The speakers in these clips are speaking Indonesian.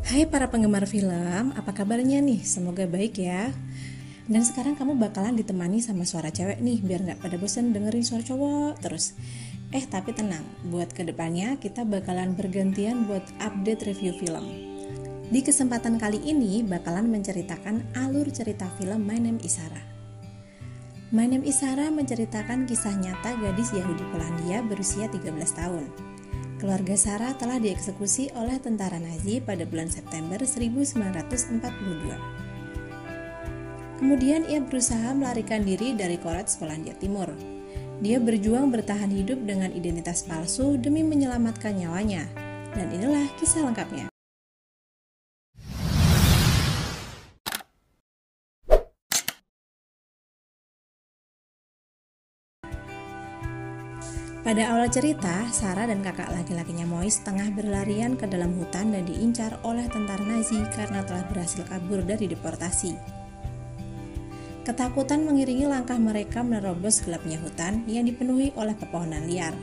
Hai para penggemar film, apa kabarnya nih? Semoga baik ya. Dan sekarang kamu bakalan ditemani sama suara cewek nih, biar gak pada bosan dengerin suara cowok terus. Tapi tenang, buat kedepannya kita bakalan bergantian buat update review film. Di kesempatan kali ini bakalan menceritakan alur cerita film My Name is Sarah. My Name is Sarah menceritakan kisah nyata gadis Yahudi Polandia berusia 13 tahun. Keluarga Sarah telah dieksekusi oleh tentara Nazi pada bulan September 1942. Kemudian ia berusaha melarikan diri dari Korets, Polandia Timur. Dia berjuang bertahan hidup dengan identitas palsu demi menyelamatkan nyawanya. Dan inilah kisah lengkapnya. Pada awal cerita, Sarah dan kakak laki-lakinya Mois tengah berlarian ke dalam hutan dan diincar oleh tentara Nazi karena telah berhasil kabur dari deportasi. Ketakutan mengiringi langkah mereka menerobos gelapnya hutan yang dipenuhi oleh pepohonan liar.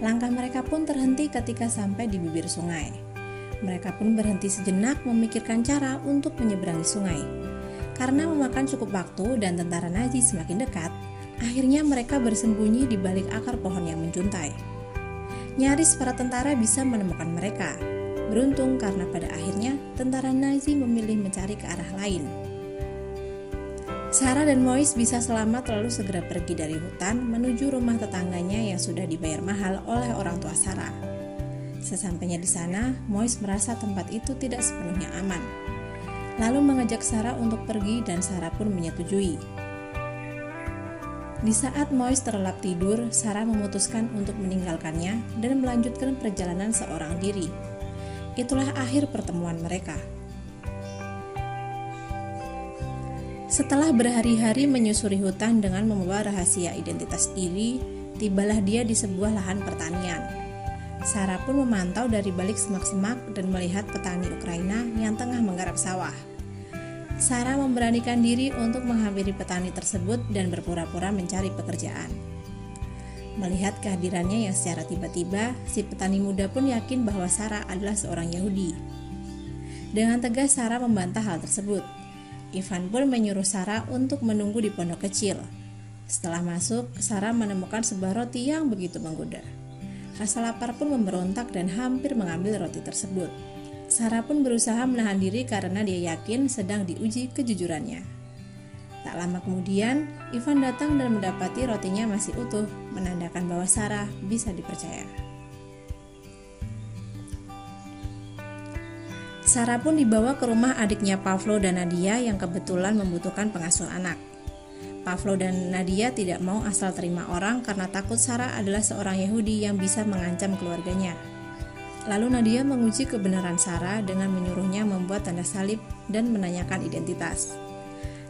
Langkah mereka pun terhenti ketika sampai di bibir sungai. Mereka pun berhenti sejenak memikirkan cara untuk menyeberangi sungai. Karena memakan cukup waktu dan tentara Nazi semakin dekat, akhirnya mereka bersembunyi di balik akar pohon yang menjuntai. Nyaris para tentara bisa menemukan mereka. Beruntung karena pada akhirnya tentara Nazi memilih mencari ke arah lain. Sarah dan Mois bisa selamat lalu segera pergi dari hutan menuju rumah tetangganya yang sudah dibayar mahal oleh orang tua Sarah. Sesampainya di sana, Mois merasa tempat itu tidak sepenuhnya aman. Lalu mengajak Sarah untuk pergi dan Sarah pun menyetujui. Di saat Mois terlelap tidur, Sarah memutuskan untuk meninggalkannya dan melanjutkan perjalanan seorang diri. Itulah akhir pertemuan mereka. Setelah berhari-hari menyusuri hutan dengan membawa rahasia identitas diri, tibalah dia di sebuah lahan pertanian. Sarah pun memantau dari balik semak-semak dan melihat petani Ukraina yang tengah menggarap sawah. Sarah memberanikan diri untuk menghampiri petani tersebut dan berpura-pura mencari pekerjaan. Melihat kehadirannya yang secara tiba-tiba, si petani muda pun yakin bahwa Sarah adalah seorang Yahudi. Dengan tegas Sarah membantah hal tersebut. Ivan pun menyuruh Sarah untuk menunggu di pondok kecil. Setelah masuk, Sarah menemukan sebuah roti yang begitu menggoda. Rasa lapar pun memberontak dan hampir mengambil roti tersebut. Sarah pun berusaha menahan diri karena dia yakin sedang diuji kejujurannya. Tak lama kemudian, Ivan datang dan mendapati rotinya masih utuh, menandakan bahwa Sarah bisa dipercaya. Sarah pun dibawa ke rumah adiknya Pavlo dan Nadia yang kebetulan membutuhkan pengasuh anak. Pavlo dan Nadia tidak mau asal terima orang karena takut Sarah adalah seorang Yahudi yang bisa mengancam keluarganya. Lalu Nadia menguji kebenaran Sarah dengan menyuruhnya membuat tanda salib dan menanyakan identitas.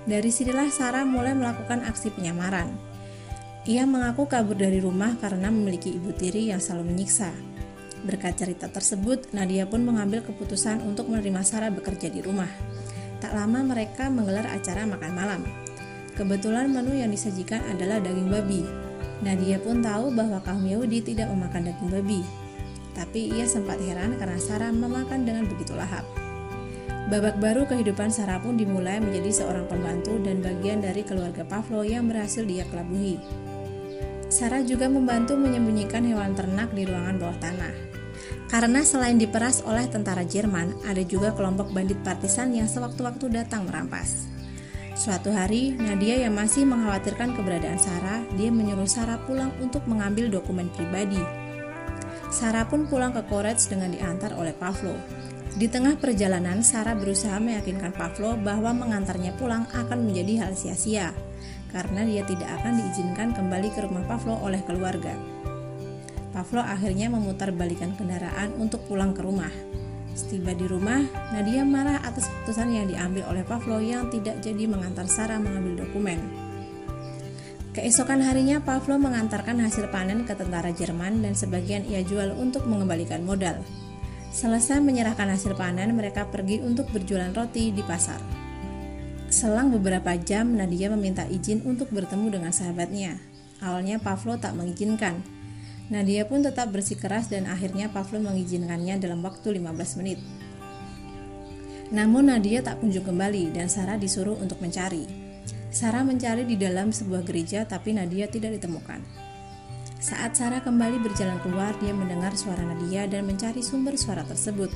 Dari sinilah Sarah mulai melakukan aksi penyamaran. Ia mengaku kabur dari rumah karena memiliki ibu tiri yang selalu menyiksa. Berkat cerita tersebut, Nadia pun mengambil keputusan untuk menerima Sarah bekerja di rumah. Tak lama mereka menggelar acara makan malam. Kebetulan menu yang disajikan adalah daging babi. Nadia pun tahu bahwa kaum Yahudi tidak memakan daging babi. Tapi ia sempat heran karena Sarah memakan dengan begitu lahap. Babak baru kehidupan Sarah pun dimulai menjadi seorang pembantu dan bagian dari keluarga Pavlo yang berhasil dia kelabuhi. Sarah juga membantu menyembunyikan hewan ternak di ruangan bawah tanah. Karena selain diperas oleh tentara Jerman, ada juga kelompok bandit partisan yang sewaktu-waktu datang merampas. Suatu hari, Nadia yang masih mengkhawatirkan keberadaan Sarah, dia menyuruh Sarah pulang untuk mengambil dokumen pribadi. Sarah pun pulang ke Korets dengan diantar oleh Pavlo. Di tengah perjalanan, Sarah berusaha meyakinkan Pavlo bahwa mengantarnya pulang akan menjadi hal sia-sia, karena dia tidak akan diizinkan kembali ke rumah Pavlo oleh keluarga. Pavlo akhirnya memutar balikan kendaraan untuk pulang ke rumah. Setiba di rumah, Nadia marah atas keputusan yang diambil oleh Pavlo yang tidak jadi mengantar Sarah mengambil dokumen. Keesokan harinya, Pavlo mengantarkan hasil panen ke tentara Jerman dan sebagian ia jual untuk mengembalikan modal. Selesai menyerahkan hasil panen, mereka pergi untuk berjualan roti di pasar. Selang beberapa jam, Nadia meminta izin untuk bertemu dengan sahabatnya. Awalnya Pavlo tak mengizinkan. Nadia pun tetap bersikeras dan akhirnya Pavlo mengizinkannya dalam waktu 15 menit. Namun Nadia tak kunjung kembali dan Sarah disuruh untuk mencari. Sarah mencari di dalam sebuah gereja tapi Nadia tidak ditemukan. Saat Sarah kembali berjalan keluar, dia mendengar suara Nadia dan mencari sumber suara tersebut.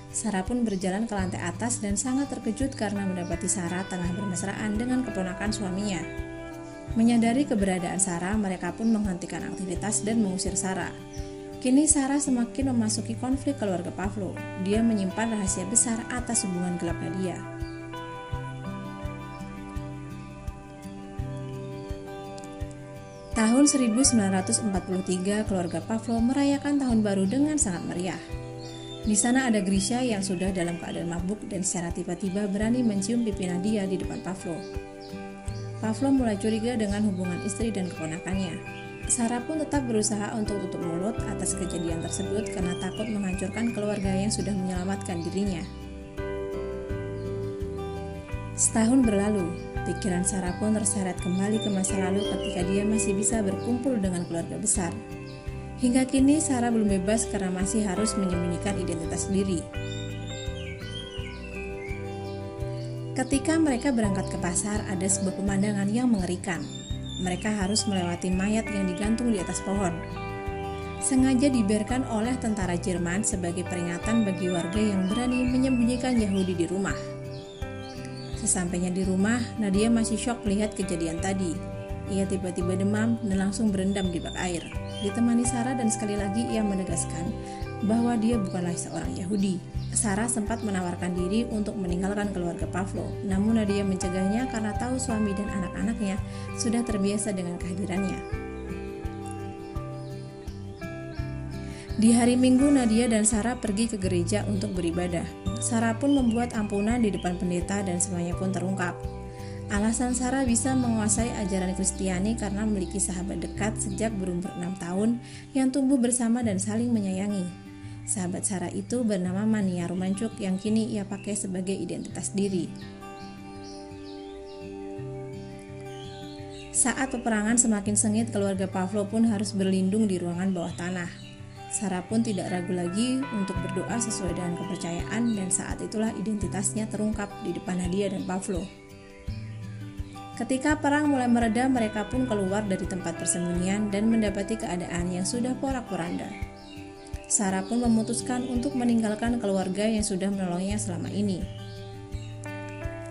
Sarah pun berjalan ke lantai atas dan sangat terkejut karena mendapati Sarah tengah bermesraan dengan keponakan suaminya. Menyadari keberadaan Sarah, mereka pun menghentikan aktivitas dan mengusir Sarah. Kini Sarah semakin memasuki konflik keluarga Pavlov. Dia menyimpan rahasia besar atas hubungan gelap Nadia. Tahun 1943, keluarga Pavlov merayakan tahun baru dengan sangat meriah. Di sana ada Grisha yang sudah dalam keadaan mabuk dan secara tiba-tiba berani mencium pipi Nadia di depan Pavlov. Pavlov mulai curiga dengan hubungan istri dan keponakannya. Sarah pun tetap berusaha untuk tutup mulut atas kejadian tersebut karena takut menghancurkan keluarga yang sudah menyelamatkan dirinya. Setahun berlalu, pikiran Sarah pun terseret kembali ke masa lalu ketika dia masih bisa berkumpul dengan keluarga besar. Hingga kini Sarah belum bebas karena masih harus menyembunyikan identitas diri. Ketika mereka berangkat ke pasar, ada sebuah pemandangan yang mengerikan. Mereka harus melewati mayat yang digantung di atas pohon. Sengaja dibiarkan oleh tentara Jerman sebagai peringatan bagi warga yang berani menyembunyikan Yahudi di rumah. Sesampainya di rumah, Nadia masih syok melihat kejadian tadi. Ia tiba-tiba demam dan langsung berendam di bak air. Ditemani Sarah dan sekali lagi ia menegaskan bahwa dia bukanlah seorang Yahudi. Sarah sempat menawarkan diri untuk meninggalkan keluarga Pavlov, namun Nadia mencegahnya karena tahu suami dan anak-anaknya sudah terbiasa dengan kehadirannya. Di hari Minggu, Nadia dan Sarah pergi ke gereja untuk beribadah. Sarah pun membuat ampunan di depan pendeta dan semuanya pun terungkap. Alasan Sarah bisa menguasai ajaran Kristiani karena memiliki sahabat dekat sejak berumur 6 tahun yang tumbuh bersama dan saling menyayangi. Sahabat Sarah itu bernama Mania Romancuk yang kini ia pakai sebagai identitas diri. Saat peperangan semakin sengit, keluarga Pavlov pun harus berlindung di ruangan bawah tanah. Sarah pun tidak ragu lagi untuk berdoa sesuai dengan kepercayaan dan saat itulah identitasnya terungkap di depan Nadia dan Pavlov. Ketika perang mulai mereda, mereka pun keluar dari tempat persembunyian dan mendapati keadaan yang sudah porak-poranda. Sarah pun memutuskan untuk meninggalkan keluarga yang sudah menolongnya selama ini.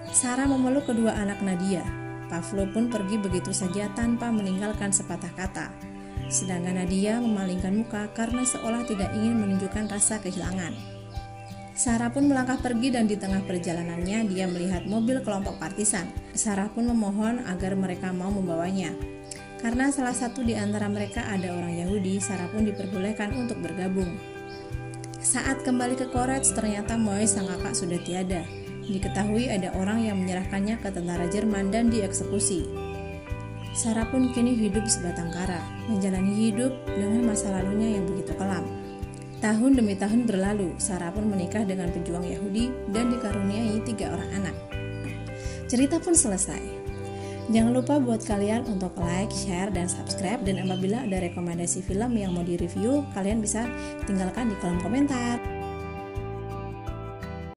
Sarah memeluk kedua anak Nadia. Pavlov pun pergi begitu saja tanpa meninggalkan sepatah kata. Sedangkan Nadia memalingkan muka karena seolah tidak ingin menunjukkan rasa kehilangan. Sarah pun melangkah pergi dan di tengah perjalanannya dia melihat mobil kelompok partisan. Sarah pun memohon agar mereka mau membawanya. Karena salah satu di antara mereka ada orang Yahudi, Sarah pun diperbolehkan untuk bergabung. Saat kembali ke Koretz, ternyata Moise sang kakak sudah tiada. Diketahui ada orang yang menyerahkannya ke tentara Jerman dan dieksekusi. Sarah pun kini hidup sebatang kara, menjalani hidup dengan masa lalunya yang begitu kelam. Tahun demi tahun berlalu, Sarah pun menikah dengan pejuang Yahudi dan dikaruniai 3 orang anak. Cerita pun selesai. Jangan lupa buat kalian untuk like, share, dan subscribe. Dan apabila ada rekomendasi film yang mau direview, kalian bisa tinggalkan di kolom komentar.